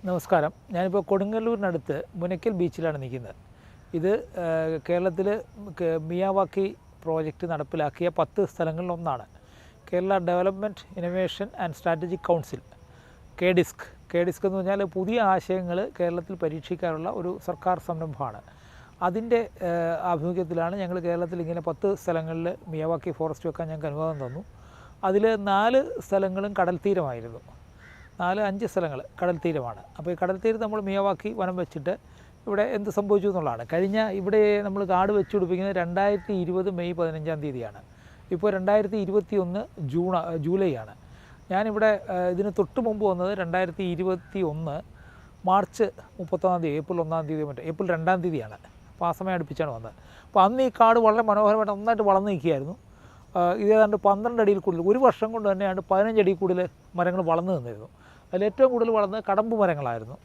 നമസ്കാരം. ഞാനിപ്പോൾ കൊടുങ്ങല്ലൂരിനടുത്ത് മുനക്കൽ ബീച്ചിലാണ് നിൽക്കുന്നത്. ഇത് കേരളത്തിൽ മിയാവാക്കി പ്രോജക്റ്റ് നടപ്പിലാക്കിയ 10 സ്ഥലങ്ങളിലൊന്നാണ്. Kerala development innovation and strategic council KDISC എന്ന് പറഞ്ഞാൽ പുതിയ ആശയങ്ങൾ കേരളത്തിൽ പരീക്ഷിക്കാനുള്ള ഒരു സർക്കാർ സംരംഭമാണ്. അതിൻ്റെ ആഭിമുഖ്യത്തിലാണ് ഞങ്ങൾ കേരളത്തിൽ ഇങ്ങനെ 10 സ്ഥലങ്ങളിൽ മിയാവാക്കി ഫോറസ്റ്റ് വെക്കാൻ ഞങ്ങൾക്ക് അനുവാദം തന്നു. അതിൽ 4 സ്ഥലങ്ങളും കടൽ തീരമായിരുന്നു. 4-5 സ്ഥലങ്ങൾ കടൽ തീരമാണ്. അപ്പോൾ ഈ കടൽ തീരത്ത് നമ്മൾ മിയാവാക്കി വനം വെച്ചിട്ട് ഇവിടെ എന്ത് സംഭവിച്ചു എന്നുള്ളതാണ്. ഇവിടെ നമ്മൾ കാട് വെച്ച് പിടിപ്പിക്കുന്നത് 2020 മെയ് 15-ാം തീയതിയാണ്. ഇപ്പോൾ 2021 ജൂലൈ ആണ്. ഞാനിവിടെ ഇതിന് തൊട്ട് മുമ്പ് വന്നത് 2021 മാർച്ച് 31-ാം തീയതി, ഏപ്രിൽ 1-ാം തീയതി ഏപ്രിൽ 2-ാം തീയതിയാണ്. അപ്പോൾ ആ സമയം അടുപ്പിച്ചാണ് വന്നത്. അപ്പോൾ അന്ന് ഈ കാട് വളരെ മനോഹരമായിട്ട് നന്നായിട്ട് വളർന്നു നിൽക്കുകയായിരുന്നു. ഇത് ഏതാണ്ട് 12 അടിയിൽ കൂടുതൽ, ഒരു വർഷം കൊണ്ട് തന്നെയാണ് 15 അടിയിൽ കൂടുതൽ മരങ്ങൾ വളർന്നു നിന്നിരുന്നു. അതിലേറ്റവും കൂടുതൽ വളർന്നത് കടമ്പ് മരങ്ങളായിരുന്നു.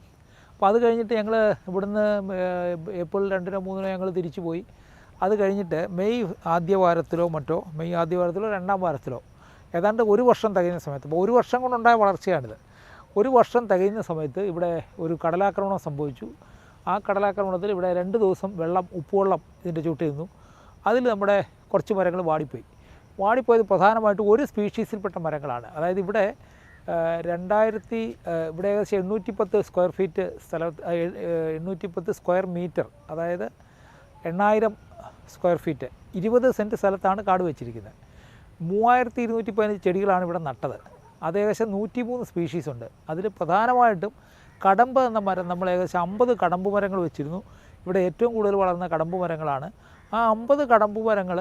അപ്പോൾ അത് കഴിഞ്ഞിട്ട് ഞങ്ങൾ ഇവിടുന്ന് ഏപ്രിൽ 2-നോ 3-നോ ഞങ്ങൾ തിരിച്ചു പോയി. അത് കഴിഞ്ഞിട്ട് മെയ് ആദ്യ വാരത്തിലോ 2-ാം വാരത്തിലോ ഏതാണ്ട് ഒരു വർഷം തികയുന്ന സമയത്ത്, അപ്പോൾ ഒരു വർഷം കൊണ്ടുണ്ടായ വളർച്ചയാണിത്. ഒരു വർഷം തികയുന്ന സമയത്ത് ഇവിടെ ഒരു കടലാക്രമണം സംഭവിച്ചു. ആ കടലാക്രമണത്തിൽ ഇവിടെ 2 ദിവസം ഉപ്പുവെള്ളം ഇതിൻ്റെ ചുട്ടിൽ നിന്നു. അതിൽ നമ്മുടെ കുറച്ച് മരങ്ങൾ വാടിപ്പോയത് പ്രധാനമായിട്ടും ഒരു സ്പീഷീസിൽപ്പെട്ട മരങ്ങളാണ്. അതായത് ഇവിടെ ഇവിടെ ഏകദേശം 810 സ്ക്വയർ ഫീറ്റ് 810 സ്ക്വയർ മീറ്റർ, അതായത് 8000 സ്ക്വയർ ഫീറ്റ് 20 സെൻറ്റ് സ്ഥലത്താണ് കാട് വെച്ചിരിക്കുന്നത്. 3215 ചെടികളാണ് ഇവിടെ നട്ടത്. അത് ഏകദേശം 103 സ്പീഷീസ് ഉണ്ട്. അതിൽ പ്രധാനമായിട്ടും കടമ്പ് എന്ന മരം നമ്മൾ ഏകദേശം 50 കടമ്പ് മരങ്ങൾ വെച്ചിരുന്നു. ഇവിടെ ഏറ്റവും കൂടുതൽ വളർന്ന കടമ്പ് മരങ്ങളാണ്. ആ 50 കടമ്പ് മരങ്ങൾ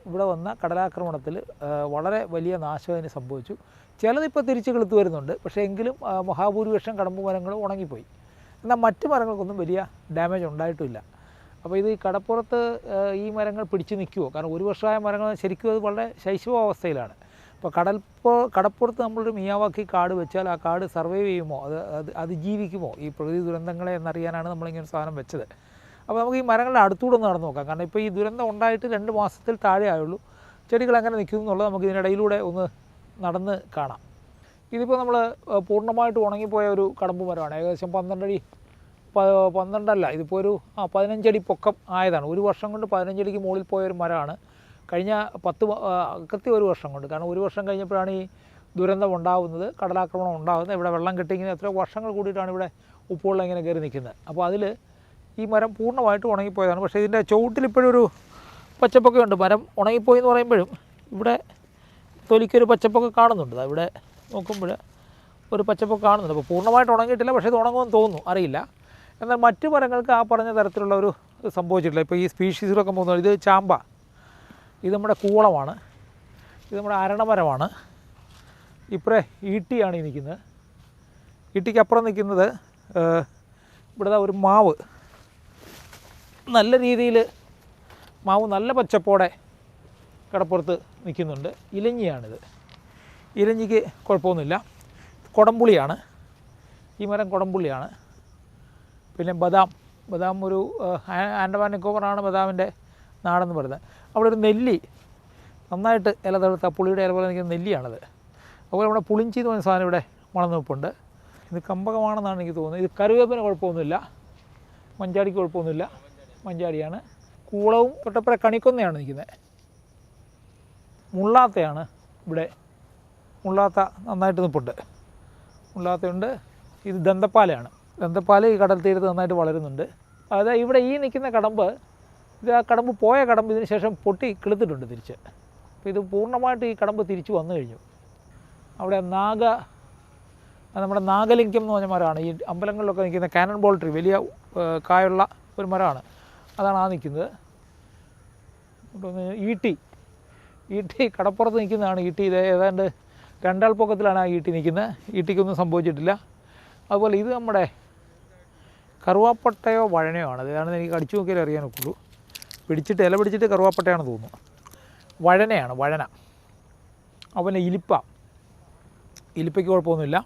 ഇവിടെ വന്ന കടലാക്രമണത്തിൽ വളരെ വലിയ നാശം അതിന് സംഭവിച്ചു. ചിലതിപ്പോൾ തിരിച്ച് കിളുത്ത് വരുന്നുണ്ട്, പക്ഷേ എങ്കിലും മഹാഭൂരിപക്ഷം കടമ്പ് മരങ്ങൾ ഉണങ്ങിപ്പോയി. എന്നാൽ മറ്റ് മരങ്ങൾക്കൊന്നും വലിയ ഡാമേജ് ഉണ്ടായിട്ടുമില്ല. അപ്പോൾ ഇത് ഈ കടപ്പുറത്ത് ഈ മരങ്ങൾ പിടിച്ച് നിൽക്കുമോ? കാരണം ഒരു വർഷമായ മരങ്ങൾ ശരിക്കും അത് വളരെ ശൈശവാവസ്ഥയിലാണ്. അപ്പോൾ കടപ്പുറത്ത് നമ്മളൊരു മിയാവാക്കി കാട് വെച്ചാൽ ആ കാട് സർവൈവ് ചെയ്യുമോ, അതിജീവിക്കുമോ ഈ പ്രകൃതി ദുരന്തങ്ങളെ എന്നറിയാനാണ് നമ്മളിങ്ങനെ സാധനം വെച്ചത്. അപ്പോൾ നമുക്ക് ഈ മരങ്ങളുടെ അടുത്തൂടെ ഒന്ന് നടന്നു നോക്കാം. കാരണം ഇപ്പോൾ ഈ ദുരന്തം ഉണ്ടായിട്ട് 2 മാസത്തിൽ താഴെ ആയുള്ളൂ. ചെടികൾ എങ്ങനെ നിൽക്കുന്നു എന്നുള്ളത് നമുക്ക് ഇതിനിടയിലൂടെ ഒന്ന് നടന്ന് കാണാം. ഇതിപ്പോൾ നമ്മൾ പൂർണ്ണമായിട്ട് ഉണങ്ങിപ്പോയ ഒരു കടമ്പ് മരമാണ്. ഏകദേശം 12 അല്ല, ഇതിപ്പോൾ ഒരു 15 അടി പൊക്കം ആയതാണ്. ഒരു വർഷം കൊണ്ട് 15 അടിക്ക് മുകളിൽ പോയൊരു മരമാണ്. കഴിഞ്ഞ 10 ഒരു വർഷം കൊണ്ട്, കാരണം ഒരു വർഷം കഴിഞ്ഞപ്പോഴാണ് ഈ ദുരന്തം ഉണ്ടാകുന്നത്, കടലാക്രമണം ഉണ്ടാകുന്നത്. ഇവിടെ വെള്ളം കെട്ടിങ്ങനെ എത്രയോ വർഷങ്ങൾ കൂടിയിട്ടാണ് ഇവിടെ ഉപ്പുവെള്ളം ഇങ്ങനെ കയറി നിൽക്കുന്നത്. അപ്പോൾ അതിൽ ഈ മരം പൂർണ്ണമായിട്ട് ഉണങ്ങിപ്പോയതാണ്. പക്ഷേ ഇതിൻ്റെ ചുവട്ടിൽ ഇപ്പോഴും ഒരു പച്ചപ്പൊക്കെ ഉണ്ട്. മരം ഉണങ്ങിപ്പോയി എന്ന് പറയുമ്പോഴും ഇവിടെ തൊലിക്കൊരു പച്ചപ്പൊക്കെ കാണുന്നുണ്ട്. ഇവിടെ നോക്കുമ്പോൾ ഒരു പച്ചപ്പൊക്കെ കാണുന്നുണ്ട്. അപ്പോൾ പൂർണ്ണമായിട്ട് ഉണങ്ങിയിട്ടില്ല, പക്ഷേ ഇത് ഉണങ്ങുമെന്ന് തോന്നുന്നു, അറിയില്ല. എന്നാൽ മറ്റു മരങ്ങൾക്ക് ആ പറഞ്ഞ തരത്തിലുള്ള ഒരു സംഭവിച്ചിട്ടില്ല. ഇപ്പോൾ ഈ സ്പീഷീസിലൊക്കെ പോകുന്നത്, ഇത് ചാമ്പ, ഇത് നമ്മുടെ കൂളമാണ്, ഇത് നമ്മുടെ അരണമരമാണ്. ഇപ്പറേ ഈട്ടിയാണ് ഈ നിൽക്കുന്നത്. ഈട്ടിക്കപ്പുറം നിൽക്കുന്നത് ഇവിടെ ഒരു മാവ്, നല്ല രീതിയിൽ മാവ് നല്ല പച്ചപ്പോടെ കടപ്പുറത്ത് നിൽക്കുന്നുണ്ട്. ഇലഞ്ഞിയാണിത്. ഇലഞ്ഞിക്ക് കുഴപ്പമൊന്നുമില്ല. കുടംപുളിയാണ് ഈ മരം, കുടംപുളിയാണ്. പിന്നെ ബദാം ഒരു ആൻഡമാൻ നിക്കോബറാണ് ബദാമിൻ്റെ നാടെന്ന് പറയുന്നത്. അവിടെ ഒരു നെല്ലി നന്നായിട്ട് ഇല തളുത്ത പുളിയുടെ ഇല പോലെ നിൽക്കുന്ന നെല്ലിയാണത്. അതുപോലെ നമ്മുടെ പുളിഞ്ചി എന്ന് പറഞ്ഞ സാധനം ഇവിടെ വളർന്നു നിൽപ്പുണ്ട്. ഇത് കമ്പകമാണെന്നാണ് എനിക്ക് തോന്നുന്നത്. ഇത് കറിവേപ്പിന് കുഴപ്പമൊന്നുമില്ല, മഞ്ചാടിക്ക് കുഴപ്പമൊന്നുമില്ല, മഞ്ചാടിയാണ്. കൂളവും തൊട്ടപ്പുറം കണിക്കൊന്നയാണ് നിൽക്കുന്നത്. മുള്ളാത്തയാണ് ഇവിടെ, മുള്ളാത്ത നന്നായിട്ട് നിൽപ്പുണ്ട്, മുള്ളാത്തയുണ്ട്. ഇത് ദന്തപ്പാലയാണ്. ദന്തപ്പാല ഈ കടൽ തീരത്ത് നന്നായിട്ട് വളരുന്നുണ്ട്. അതായത് ഇവിടെ ഈ നിൽക്കുന്ന കടമ്പ്, ഇത് ആ കടമ്പ് പോയ കടമ്പ് ഇതിന് ശേഷം പൊട്ടി കിളുത്തിട്ടുണ്ട് തിരിച്ച്. അപ്പോൾ ഇത് പൂർണ്ണമായിട്ട് ഈ കടമ്പ് തിരിച്ചു വന്നു കഴിഞ്ഞു. അവിടെ നമ്മുടെ നാഗലിംഗം എന്ന് പറഞ്ഞ മരമാണ്. ഈ അമ്പലങ്ങളിലൊക്കെ നിൽക്കുന്ന കാനൺ ബോൾ ട്രീ, വലിയ കായുള്ള ഒരു മരമാണ്. അതാണ് ആ നിൽക്കുന്നത്. ഈട്ടി കടപ്പുറത്ത് നിൽക്കുന്നതാണ് ഈട്ടി. ഇത് ഏതാണ്ട് 2 ആൾ പൊക്കത്തിലാണ് ആ ഈട്ടി നിൽക്കുന്നത്. ഈട്ടിക്കൊന്നും സംഭവിച്ചിട്ടില്ല. അതുപോലെ ഇത് നമ്മുടെ കറുവാപ്പട്ടയോ വഴനയോ ആണ്. അതാണെന്ന് എനിക്ക് കടിച്ചു നോക്കിയാൽ അറിയാനൊക്കുള്ളൂ. ഇല പിടിച്ചിട്ട് കറുവാപ്പട്ടയാണെന്ന് തോന്നുന്നു. വഴനയാണ്, വഴന. അതുപോലെ ഇലിപ്പയ്ക്ക് കുഴപ്പമൊന്നുമില്ല.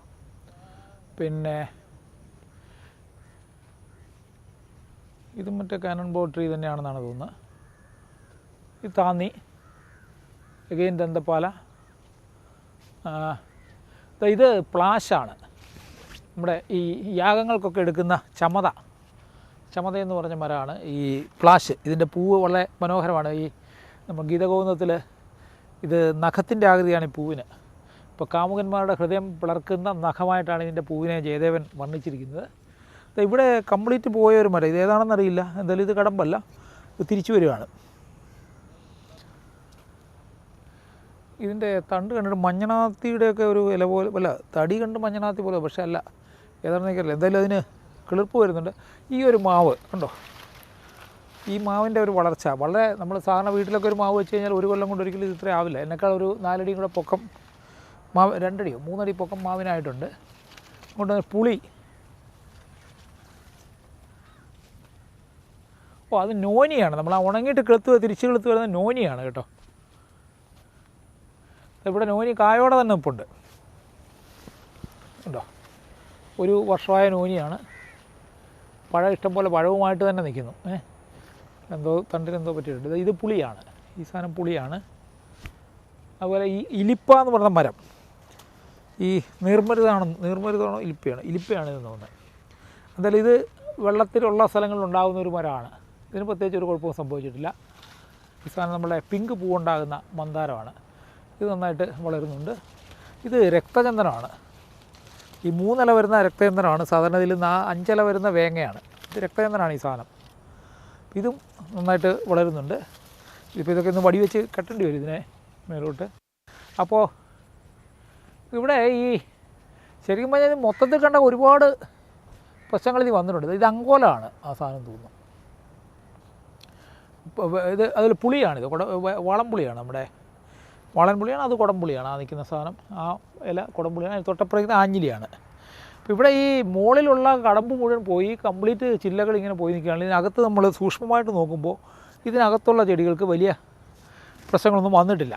പിന്നെ ഇത് മറ്റേ കാനൺ ബോൾ ട്രീ തന്നെയാണെന്നാണ് തോന്നുന്നത്. ഇത് താന്നി, എഗെയിൻ ദന്തപ്പാല. ഇത് പ്ലാശാണ്. നമ്മുടെ ഈ യാഗങ്ങൾക്കൊക്കെ എടുക്കുന്ന ചമത എന്ന് പറഞ്ഞ മരമാണ് ഈ പ്ലാശ്. ഇതിൻ്റെ പൂവ് വളരെ മനോഹരമാണ്. ഈ നമ്മൾ ഗീതഗോവിന്ദത്തിൽ ഇത് നഖത്തിൻ്റെ ആകൃതിയാണ് ഈ പൂവിന്. ഇപ്പോൾ കാമുകന്മാരുടെ ഹൃദയം പിളർക്കുന്ന നഖമായിട്ടാണ് ഇതിൻ്റെ പൂവിനെ ജയദേവൻ വർണ്ണിച്ചിരിക്കുന്നത്. ഇവിടെ കംപ്ലീറ്റ് പോയ ഒരു മരം, ഇത് ഏതാണെന്നറിയില്ല, എന്തായാലും ഇത് കടമ്പല്ല, ഇത് തിരിച്ചു വരികയാണ്. ഇതിൻ്റെ തണ്ട് കണ്ടിട്ട് മഞ്ഞനാത്തിയുടെയൊക്കെ ഒരു ഇല പോലെ, അല്ല തടി കണ്ട് മഞ്ഞനാത്തി പോലെ, പക്ഷേ അല്ല, ഏതാണെന്ന് എനിക്കറിയില്ല. എന്തായാലും അതിന് കിളിർപ്പ് വരുന്നുണ്ട്. ഈ ഒരു മാവ് കണ്ടോ, ഈ മാവിൻ്റെ ഒരു വളർച്ച വളരെ, നമ്മൾ സാധാരണ വീട്ടിലൊക്കെ ഒരു മാവ് വെച്ച് കഴിഞ്ഞാൽ ഒരു കൊല്ലം കൊണ്ട് ഒരിക്കലും ഇത് ഇത്ര ആവില്ല. എന്നെക്കാൾ ഒരു 4 അടിയും കൂടെ പൊക്കം മാവ്, 2 അടിയോ 3 അടി പൊക്കം മാവിനായിട്ടുണ്ട്. അതുകൊണ്ട് പുളി, അത് നോനിയാണ്. നമ്മൾ ആ ഉണങ്ങിയിട്ട് തിരിച്ച് കിളുത്ത് വരുന്നത് നോനിയാണ് കേട്ടോ. ഇവിടെ നോനി കായോടെ തന്നെ നിൽപ്പുണ്ട് കേട്ടോ. ഒരു വർഷമായ നോനിയാണ്. പഴം ഇഷ്ടംപോലെ പഴവുമായിട്ട് തന്നെ നിൽക്കുന്നു. എന്തോ തണ്ടിനെന്തോ പറ്റിയിട്ടുണ്ട്. ഇത് പുളിയാണ്, ഈ സാധനം പുളിയാണ്. അതുപോലെ ഈ ഇലിപ്പ എന്ന് പറഞ്ഞ മരം, ഈ നീർമരുതാണോ ഇലിപ്പയാണ് ഇതെന്ന് തോന്നുന്നത്. എന്തായാലും ഇത് വെള്ളത്തിലുള്ള സ്ഥലങ്ങളിൽ ഉണ്ടാകുന്ന ഒരു മരമാണ്. ഇതിന് പ്രത്യേകിച്ച് ഒരു കുഴപ്പവും സംഭവിച്ചിട്ടില്ല. ഈ സാധനം നമ്മുടെ പിങ്ക് പൂവുണ്ടാകുന്ന മന്ദാരമാണ്. ഇത് നന്നായിട്ട് വളരുന്നുണ്ട്. ഇത് രക്തചന്ദനമാണ്. ഈ 3 ഇല വരുന്ന രക്തചന്ദനമാണ്. സാധാരണ ഇതിൽ 5 ഇല വരുന്ന വേങ്ങയാണ്. ഇത് രക്തചന്ദനമാണ് ഈ സാധനം. ഇതും നന്നായിട്ട് വളരുന്നുണ്ട്. ഇപ്പോൾ ഇതൊക്കെ ഒന്ന് വടി വെച്ച് കെട്ടേണ്ടി വരും ഇതിനെ മേലോട്ട്. അപ്പോൾ ഇവിടെ ഈ ശരിക്കും പറഞ്ഞാൽ മൊത്തത്തിൽ കണ്ട ഒരുപാട് പ്രശ്നങ്ങൾ ഇത് വന്നിട്ടുണ്ട്. ഇത് അങ്കോലാണ് ആ സാധനം തോന്നുന്നു. ഇത് അതിൽ പുളിയാണിത്, വാളംപുളിയാണ്, നമ്മുടെ വാളൻപുളിയാണ്, അത് കുടംപുളിയാണ്. ആ നിൽക്കുന്ന സാധനം, ആ ഇല കുടംപുളിയാണ്. തൊട്ടപ്പുറത്ത് ആഞ്ഞിലിയാണ്. അപ്പോൾ ഇവിടെ ഈ മുകളിലുള്ള കടമ്പ് മുഴുവൻ പോയി കംപ്ലീറ്റ് ചില്ലകൾ ഇങ്ങനെ പോയി നിൽക്കുകയാണ്. ഇതിനകത്ത് നമ്മൾ സൂക്ഷ്മമായിട്ട് നോക്കുമ്പോൾ ഇതിനകത്തുള്ള ചെടികൾക്ക് വലിയ പ്രശ്നങ്ങളൊന്നും വന്നിട്ടില്ല.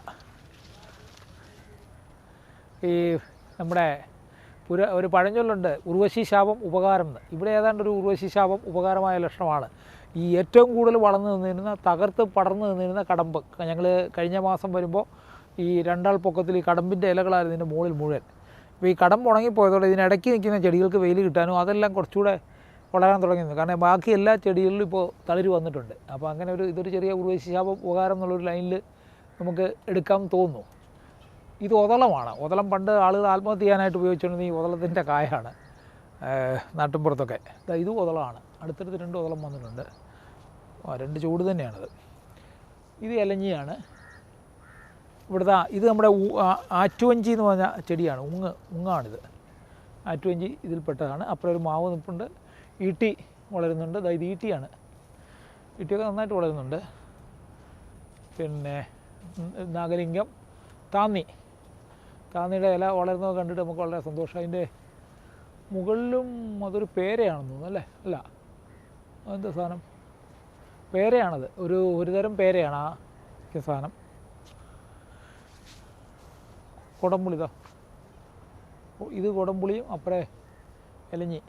ഈ നമ്മുടെ ഒരു പഴഞ്ചൊല്ലുണ്ട്, ഉർവശി ശാപം ഉപകാരം എന്ന്. ഇവിടെ ഏതാണ്ട് ഒരു ഉർവശി ശാപം ഉപകാരമായ ലക്ഷണമാണ്. ഈ ഏറ്റവും കൂടുതൽ വളർന്നു നിന്നിരുന്ന, തകർത്ത് പടർന്നു നിന്നിരുന്ന കടമ്പ്, ഞങ്ങൾ കഴിഞ്ഞ മാസം വരുമ്പോൾ ഈ 2 ആൾ പൊക്കത്തിൽ ഈ കടമ്പിൻ്റെ ഇലകളായിരുന്നു ഇതിൻ്റെ മുകളിൽ മുഴുവൻ. അപ്പോൾ ഈ കടമ്പ് ഉണങ്ങിപ്പോയതോടെ ഇതിനിടയ്ക്ക് നിൽക്കുന്ന ചെടികൾക്ക് വെയിൽ കിട്ടാനും അതെല്ലാം കുറച്ചുകൂടെ വളരാൻ തുടങ്ങിയിരുന്നു. കാരണം ബാക്കി എല്ലാ ചെടികളിലും ഇപ്പോൾ തളിര് വന്നിട്ടുണ്ട്. അപ്പോൾ അങ്ങനെ ഇതൊരു ചെറിയ ഉർവശി ശാപം ഉപകാരം എന്നുള്ളൊരു ലൈനിൽ നമുക്ക് എടുക്കാമെന്ന് തോന്നുന്നു. ഇത് ഒതളമാണ്. ഒതളം പണ്ട് ആളുകൾ ആത്മഹത്യ ചെയ്യാനായിട്ട് ഉപയോഗിച്ചുകൊണ്ടിരുന്ന ഈ ഒതളത്തിൻ്റെ കായാണ് നാട്ടിൻപുറത്തൊക്കെ. ഇതും ഒതളമാണ്. അടുത്തടുത്ത് 2 ഒതളം വന്നിട്ടുണ്ട്. 2 ചൂട് തന്നെയാണത്. ഇത് ഇലഞ്ഞിയാണ്. ഇവിടുത്തെ ഇത് നമ്മുടെ ആറ്റുവഞ്ചി എന്ന് പറഞ്ഞ ചെടിയാണ്. ഉങ്ങാണിത്. ആറ്റുവഞ്ചി ഇതിൽപ്പെട്ടതാണ്. അപ്പുറം ഒരു മാവ് നിൽപ്പുണ്ട്. ഈട്ടി വളരുന്നുണ്ട്. ഇത് ഈട്ടിയാണ്. ഈട്ടിയൊക്കെ നന്നായിട്ട് വളരുന്നുണ്ട്. പിന്നെ നാഗലിംഗം, താന്നിയുടെ ഇല വളരുന്നത് കണ്ടിട്ട് നമുക്ക് വളരെ സന്തോഷം. അതിൻ്റെ മുകളിലും അതൊരു പേരയാണെന്ന് തോന്നുന്നു, അല്ലേ? അല്ല, അതെന്താ സാധനം? പേരയാണത്. ഒരു തരം പേരയാണ് ആ സാധനം. കുടംപുളി, ഇത് കുടംപുളിയും അപ്പുറേ ഇലഞ്ഞി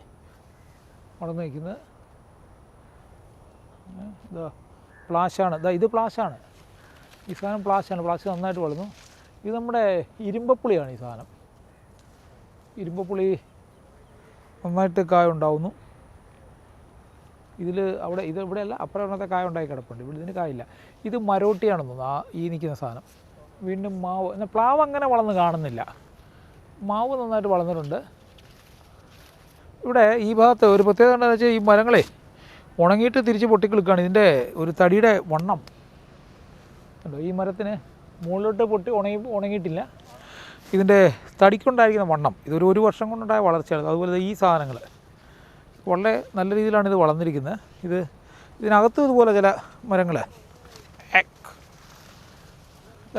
വളർന്നു വയ്ക്കുന്നത്. പ്ലാശാണ്. ഇത് പ്ലാശാണ്. ഈ സാധനം പ്ലാശാണ്. പ്ലാശ നന്നായിട്ട് വളർന്നു. ഇത് നമ്മുടെ ഇരുമ്പപ്പുളിയാണ് ഈ സാധനം. ഇരുമ്പപ്പുളി നന്നായിട്ട് കായ ഉണ്ടാവുന്നു. അവിടെ ഇവിടെയല്ല, അപ്പുറം ഒന്നത്തെ കായ ഉണ്ടായി കിടപ്പുണ്ട്. ഇവിടെ ഇതിന് കായില്ല. ഇത് മരോട്ടിയാണെന്ന് തോന്നുന്നു ഈ നിൽക്കുന്ന സാധനം. വീണ്ടും മാവ്. എന്നാൽ പ്ലാവ് അങ്ങനെ വളർന്ന് കാണുന്നില്ല. മാവ് നന്നായിട്ട് വളർന്നിട്ടുണ്ട്. ഇവിടെ ഈ ഭാഗത്ത് ഒരു പ്രത്യേകത എന്താണെന്ന് വെച്ചാൽ ഈ മരങ്ങളെ ഉണങ്ങിയിട്ട് തിരിച്ച് പൊട്ടിക്കിളുക്കുകയാണ്. ഇതിൻ്റെ ഒരു തടിയുടെ വണ്ണം ഉണ്ടോ? ഈ മരത്തിന് മുകളിലോട്ട് ഉണങ്ങിയിട്ടില്ല. ഇതിൻ്റെ തടിക്കുണ്ടായിരിക്കുന്ന വണ്ണം, ഇതൊരു 1 വർഷം കൊണ്ടുണ്ടായ വളർച്ചയാണ്. അതുപോലെ ഈ സാധനങ്ങൾ വളരെ നല്ല രീതിയിലാണ് ഇത് വളർന്നിരിക്കുന്നത്. ഇതിനകത്തും ഇതുപോലെ ചില മരങ്ങൾ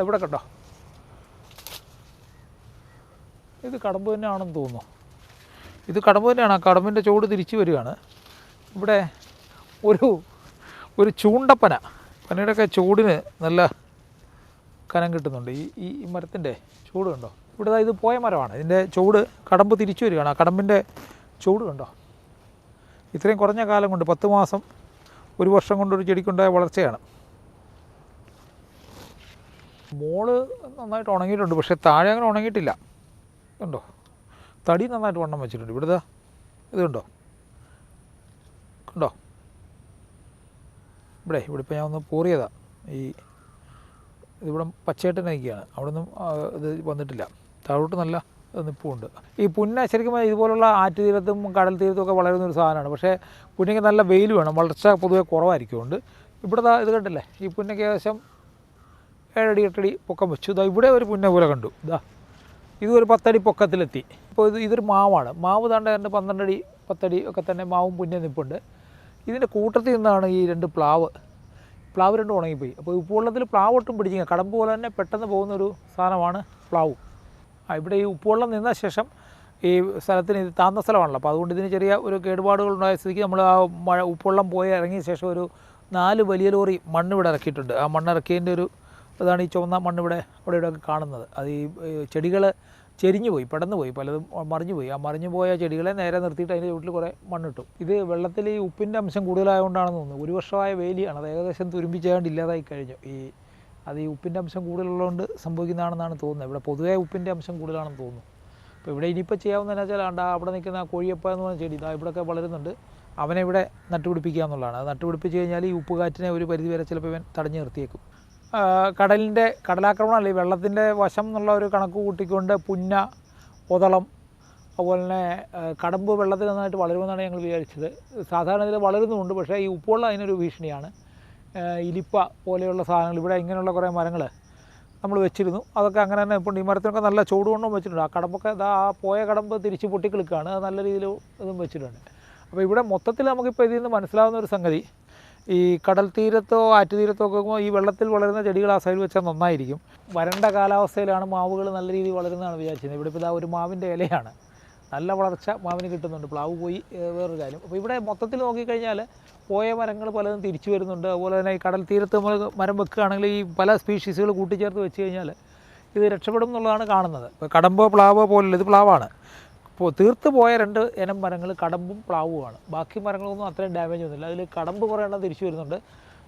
എവിടെ കേട്ടോ. ഇത് കടമ്പ് തന്നെയാണെന്ന് തോന്നുന്നു. ഇത് കടമ്പ് തന്നെയാണ്. ആ കടമ്പിൻ്റെ ചുവട് തിരിച്ചു വരികയാണ്. ഇവിടെ ഒരു ചൂണ്ടപ്പന, പനയുടെയൊക്കെ ചൂടിന് നല്ല കനം കിട്ടുന്നുണ്ട്. ഈ മരത്തിൻ്റെ ചൂട് കണ്ടോ. ഇവിടെ ഇത് പോയ മരമാണ്. ഇതിൻ്റെ ചൂട് കടമ്പ് തിരിച്ചു വരികയാണ്. ആ കടമ്പിൻ്റെ ചൂട് കണ്ടോ. ഇത്രയും കുറഞ്ഞ കാലം കൊണ്ട് 10 മാസം 1 വർഷം കൊണ്ടൊരു ചെടിക്കുണ്ടായ വളർച്ചയാണ്. മോള് നന്നായിട്ട് ഉണങ്ങിയിട്ടുണ്ട്, പക്ഷേ താഴെ അങ്ങനെ ഉണങ്ങിയിട്ടില്ല. കണ്ടോ, തടി നന്നായിട്ട് വണ്ണം വെച്ചിട്ടുണ്ട്. ഇവിടുത്തെ ഇതുണ്ടോ, കണ്ടോ? ഇവിടെ ഇപ്പോൾ ഞാൻ ഒന്ന് പോറിയതാണ്. ഇതിവിടെ പച്ചയായിട്ട് നയിക്കുകയാണ്. അവിടെ നിന്നും ഇത് വന്നിട്ടില്ല. താഴോട്ട് നല്ല നിപ്പുണ്ട്. ഈ പുന്ന ശരിക്കും ഇതുപോലുള്ള ആറ്റുതീരത്തും കടൽ തീരത്തും ഒക്കെ വളരുന്നൊരു സാധനമാണ്. പക്ഷേ പുന്നയ്ക്ക് നല്ല വെയിൽ വേണം, വളർച്ച പൊതുവെ കുറവായിരിക്കും. കൊണ്ട് ഇവിടെ ഇത് കണ്ടില്ലേ, ഈ പുന്നയ്ക്ക് ഏകദേശം 7 അടി 8 അടി പൊക്കം വെച്ചു. ഇതാ ഇവിടെ ഒരു പുന്ന പോലെ കണ്ടു. ഇതാ ഇതൊരു 10 അടി പൊക്കത്തിലെത്തി. ഇപ്പോൾ ഇതൊരു മാവാണ്. മാവ് താണ്ട് 12 അടി 10 അടി ഒക്കെ തന്നെ മാവും പുന്ന നിൽപ്പുണ്ട്. ഇതിൻ്റെ കൂട്ടത്തിൽ നിന്നാണ് ഈ 2 പ്ലാവ് രണ്ടും ഉണങ്ങിപ്പോയി. അപ്പോൾ ഉപ്പുവെള്ളത്തിൽ പ്ലാവ് ഒട്ടും പിടിച്ചില്ല. കടമ്പ് പോലെ തന്നെ പെട്ടെന്ന് പോകുന്നൊരു സാധനമാണ് പ്ലാവ്. ഇവിടെ ഈ ഉപ്പുവെള്ളം നിന്ന ശേഷം ഈ സ്ഥലത്തിന് ഇത് താഴ്ന്ന സ്ഥലമാണല്ലോ, അപ്പോൾ അതുകൊണ്ട് ഇതിന് ചെറിയ ഒരു കേടുപാടുകൾ ഉണ്ടായ സ്ഥിതിക്ക് നമ്മൾ ആ ഉപ്പുവെള്ളം പോയി ഇറങ്ങിയ ശേഷം ഒരു 4 വലിയ ലോറി മണ്ണ് ഇവിടെ ഇറക്കിയിട്ടുണ്ട്. ആ മണ്ണ് ഇറക്കിയതിൻ്റെ ഒരു ഇതാണ് ഈ ചുവന്ന മണ്ണ് ഇവിടെ ഇവിടെയൊക്കെ കാണുന്നത്. അത് ഈ ചെടികൾ ചെരിഞ്ഞു പോയി, പെടന്നു പോയി, പലതും മറിഞ്ഞു പോയി. ആ മറിഞ്ഞു പോയ ചെടികളെ നേരെ നിർത്തിയിട്ട് അതിൻ്റെ ചുവട്ടിൽ കുറേ മണ്ണിട്ടു. ഇത് വെള്ളത്തിൽ ഈ ഉപ്പിൻ്റെ അംശം കൂടുതലായതുകൊണ്ടാണെന്ന് തോന്നുന്നു. 1 വർഷമായ വേലിയാണ്, അത് ഏകദേശം തുരുമ്പിച്ചാണ്ട് ഇല്ലാതായി കഴിഞ്ഞു. അത് ഈ ഉപ്പിൻ്റെ അംശം കൂടുതലുള്ളതുകൊണ്ട് സംഭവിക്കുന്നതാണെന്നാണ് തോന്നുന്നത്. ഇവിടെ പൊതുവേ ഉപ്പിൻ്റെ അംശം കൂടുതലാണെന്ന് തോന്നുന്നു. അപ്പോൾ ഇവിടെ ഇനിയിപ്പോൾ ചെയ്യാവുന്നതെന്ന് വെച്ചാൽ അവിടെ നിൽക്കുന്ന കോഴിയപ്പ എന്ന് പറഞ്ഞ ചെടി ഇതാ ഇവിടെയൊക്കെ വളരുന്നുണ്ട്. അവനെ ഇവിടെ നട്ടുപിടിപ്പിക്കുക എന്നുള്ളതാണ്. അത് നട്ടുപിടിപ്പിച്ച് കഴിഞ്ഞാൽ ഈ ഉപ്പുകാറ്റിനെ ഒരു പരിധിവരെ ചിലപ്പോൾ ഇവൻ തടഞ്ഞു നിർത്തിയേക്കും. കടലാക്രമണം അല്ലെങ്കിൽ വെള്ളത്തിൻ്റെ വശം എന്നുള്ള ഒരു കണക്ക് കൂട്ടിക്കൊണ്ട് പുന്ന, ഒതളം, അതുപോലെ തന്നെ കടമ്പ് വെള്ളത്തിൽ നന്നായിട്ട് വളരുമെന്നാണ് ഞങ്ങൾ വിചാരിച്ചത്. സാധാരണ ഇതിൽ വളരുന്നുമുണ്ട്, പക്ഷേ ഈ ഉപ്പുവെള്ളം അതിനൊരു ഭീഷണിയാണ്. ഇലിപ്പ പോലെയുള്ള സാധനങ്ങൾ ഇവിടെ ഇങ്ങനെയുള്ള കുറേ മരങ്ങൾ നമ്മൾ വെച്ചിരുന്നു. അതൊക്കെ അങ്ങനെ തന്നെ ഇപ്പോൾ ഈ മരത്തിനൊക്കെ നല്ല ചൂടുകൊണ്ടും വെച്ചിട്ടുണ്ട്. ആ കടമ്പൊക്കെ ആ പോയ കടമ്പ് തിരിച്ച് പൊട്ടിക്കിളിക്കുകയാണ്. അത് നല്ല രീതിയിൽ ഇതും വെച്ചിട്ടുണ്ട്. അപ്പോൾ ഇവിടെ മൊത്തത്തിൽ നമുക്കിപ്പോൾ ഇതിൽ നിന്ന് മനസ്സിലാവുന്ന ഒരു സംഗതി, ഈ കടൽ തീരത്തോ ആറ്റുതീരത്തോ ഒക്കെ ഈ വെള്ളത്തിൽ വളരുന്ന ചെടികൾ ആ സൈഡിൽ വെച്ചാൽ നന്നായിരിക്കും. വരണ്ട കാലാവസ്ഥയിലാണ് മാവുകൾ നല്ല രീതിയിൽ വളരുന്നതാണ് വിചാരിച്ചത്. ഇവിടെ ഇപ്പോൾ ഇതാ ഒരു മാവിൻ്റെ ഇലയാണ്, നല്ല വളർച്ച മാവിന് കിട്ടുന്നുണ്ട്. പ്ലാവ് പോയി വേറൊരു കാര്യം. അപ്പോൾ ഇവിടെ മൊത്തത്തിൽ നോക്കിക്കഴിഞ്ഞാൽ പോയ മരങ്ങൾ പലതും തിരിച്ചു വരുന്നുണ്ട്. അതുപോലെ തന്നെ ഈ കടൽ തീരത്ത് നമ്മൾ മരം വെക്കുകയാണെങ്കിൽ ഈ പല സ്പീഷീസുകൾ കൂട്ടിച്ചേർത്ത് വെച്ച് കഴിഞ്ഞാൽ ഇത് രക്ഷപ്പെടും എന്നുള്ളതാണ് കാണുന്നത്. ഇപ്പോൾ കടമ്പോ പ്ലാവോ പോലുള്ള ഇത് പ്ലാവാണ്. ഇപ്പോൾ തീർത്ത് പോയ 2 ഇനം മരങ്ങൾ കടമ്പും പ്ലാവുമാണ്. ബാക്കി മരങ്ങളൊന്നും അത്രയും ഡാമേജ് ഒന്നുമില്ല. അതിൽ കടമ്പ് കുറേ എണ്ണം തിരിച്ചു വരുന്നുണ്ട്,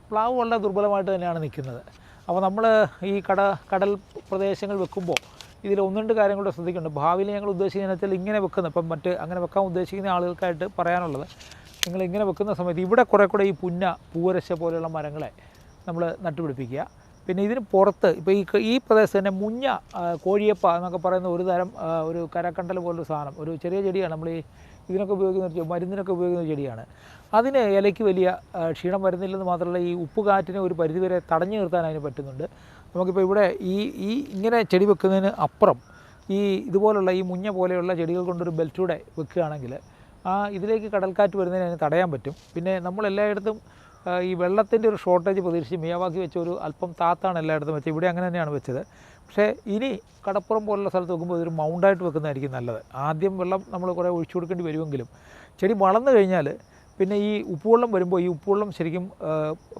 പ്ലാവ് വളരെ ദുർബലമായിട്ട് തന്നെയാണ് നിൽക്കുന്നത്. അപ്പോൾ നമ്മൾ ഈ കടൽ പ്രദേശങ്ങൾ വെക്കുമ്പോൾ ഇതിൽ 1-2 കാര്യങ്ങളുടെ ശ്രദ്ധിക്കുന്നുണ്ട്. ഭാവിയിൽ ഞങ്ങൾ ഉദ്ദേശിക്കുന്നത് വെച്ചാൽ ഇങ്ങനെ വെക്കുന്നത്, ഇപ്പം അങ്ങനെ വെക്കാൻ ഉദ്ദേശിക്കുന്ന ആളുകൾക്കായിട്ട് പറയാനുള്ളത്, നിങ്ങൾ ഇങ്ങനെ വെക്കുന്ന സമയത്ത് ഇവിടെ കുറേ കൂടെ ഈ പുന്ന, പൂവരശ പോലെയുള്ള മരങ്ങളെ നമ്മൾ നട്ടുപിടിപ്പിക്കുക. പിന്നെ ഇതിന് പുറത്ത് ഇപ്പോൾ ഈ പ്രദേശത്ത് തന്നെ മുഞ്ഞ, കോഴിയപ്പ എന്നൊക്കെ പറയുന്ന ഒരു തരം ഒരു കരക്കണ്ടൽ പോലൊരു സാധനം, ഒരു ചെറിയ ചെടിയാണ്. നമ്മൾ ഇതിനൊക്കെ ഉപയോഗിക്കുന്ന മരുന്നിനൊക്കെ ഉപയോഗിക്കുന്ന ചെടിയാണ്. അതിന് ഇലയ്ക്ക് വലിയ ക്ഷീണം വരുന്നില്ലെന്ന് മാത്രമല്ല ഈ ഉപ്പുകാറ്റിനെ ഒരു പരിധിവരെ തടഞ്ഞു നിർത്താൻ അതിന് പറ്റുന്നുണ്ട്. നമുക്കിപ്പോൾ ഇവിടെ ഇങ്ങനെ ചെടി വെക്കുന്നതിന് അപ്പുറം ഇതുപോലുള്ള ഈ മുഞ്ഞ പോലെയുള്ള ചെടികൾ കൊണ്ടൊരു ബെൽറ്റൂടെ വെക്കുകയാണെങ്കിൽ ഇതിലേക്ക് കടൽക്കാറ്റ് വരുന്നതിന് തടയാൻ പറ്റും. പിന്നെ നമ്മൾ എല്ലായിടത്തും ഈ വെള്ളത്തിൻ്റെ ഒരു ഷോർട്ടേജ് പ്രതീക്ഷിച്ച് മിയാവാക്കി വെച്ച ഒരു അല്പം താത്താണ് എല്ലായിടത്തും വെച്ചത്. ഇവിടെ അങ്ങനെ തന്നെയാണ് വെച്ചത്. പക്ഷേ ഇനി കടപ്പുറം പോലുള്ള സ്ഥലത്ത് വെക്കുമ്പോൾ ഇതൊരു മൗണ്ടായിട്ട് വെക്കുന്നതായിരിക്കും നല്ലത്. ആദ്യം വെള്ളം നമ്മൾ കുറേ ഒഴിച്ചു കൊടുക്കേണ്ടി വരുമെങ്കിലും ചെടി വളർന്നു കഴിഞ്ഞാൽ പിന്നെ ഈ ഉപ്പുവെള്ളം വരുമ്പോൾ ഈ ഉപ്പുവെള്ളം ശരിക്കും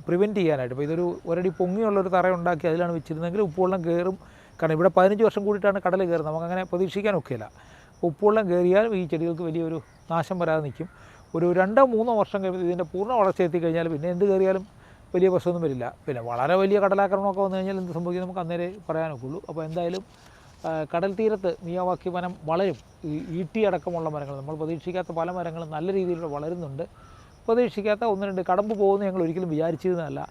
പ്രിവെൻറ്റ് ചെയ്യാനായിട്ട്, ഇപ്പോൾ ഇതൊരു ഒരടി പൊങ്ങിയുള്ളൊരു തറ ഉണ്ടാക്കി അതിലാണ് വെച്ചിരുന്നെങ്കിൽ ഉപ്പുവെള്ളം കയറും. കാരണം ഇവിടെ 15 വർഷം കൂടിയിട്ടാണ് കടൽ കയറുന്നത്, നമുക്കങ്ങനെ പ്രതീക്ഷിക്കാനൊക്കെയില്ല. ഉപ്പുവെള്ളം കയറിയാൽ ഈ ചെടികൾക്ക് വലിയൊരു നാശം വരാതെ നിൽക്കും. ഒരു 2-3 വർഷം കഴിയുമ്പോൾ ഇതിൻ്റെ പൂർണ്ണ വളർച്ച എത്തിക്കഴിഞ്ഞാൽ പിന്നെ എന്ത് കയറിയാലും വലിയ പ്രശ്നമൊന്നും വരില്ല. പിന്നെ വളരെ വലിയ കടലാക്രമണമൊക്കെ വന്നു കഴിഞ്ഞാൽ എന്ത് സംഭവിക്കും നമുക്ക് അന്നേരം പറയാനൊക്കെ ഉള്ളൂ. അപ്പോൾ എന്തായാലും കടൽ തീരത്ത് മിയാവാക്കി വനം വളരും. ഈട്ടി അടക്കമുള്ള മരങ്ങൾ, നമ്മൾ പ്രതീക്ഷിക്കാത്ത പല മരങ്ങളും നല്ല രീതിയിൽ വളരുന്നുണ്ട്. പ്രതീക്ഷിക്കാത്ത 1-2 കടമ്പ് പോകുമെന്ന് ഞങ്ങൾ ഒരിക്കലും വിചാരിച്ചിരുന്നതല്ല.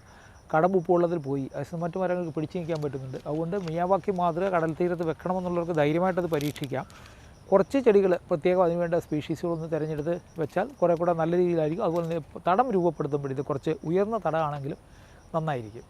കടമ്പ് ഉപ്പുവെള്ളത്തിൽ പോയി, അതിന് മറ്റു മരങ്ങൾക്ക് പിടിച്ചു നിൽക്കാൻ പറ്റുന്നുണ്ട്. അതുകൊണ്ട് മിയാവാക്കി മാതൃക കടൽ തീരത്ത് വെക്കണമെന്നുള്ളവർക്ക് ധൈര്യമായിട്ടത് പരീക്ഷിക്കാം. കുറച്ച് ചെടികൾ പ്രത്യേകം അതിനുവേണ്ട സ്പീഷീസുകളൊന്ന് തിരഞ്ഞെടുത്ത് വെച്ചാൽ കുറേ കൂടെ നല്ല രീതിയിലായിരിക്കും. അതുപോലെ തന്നെ തടം രൂപപ്പെടുത്തുമ്പോൾ ഇത് കുറച്ച് ഉയർന്ന തടമാണെങ്കിലും നന്നായിരിക്കും.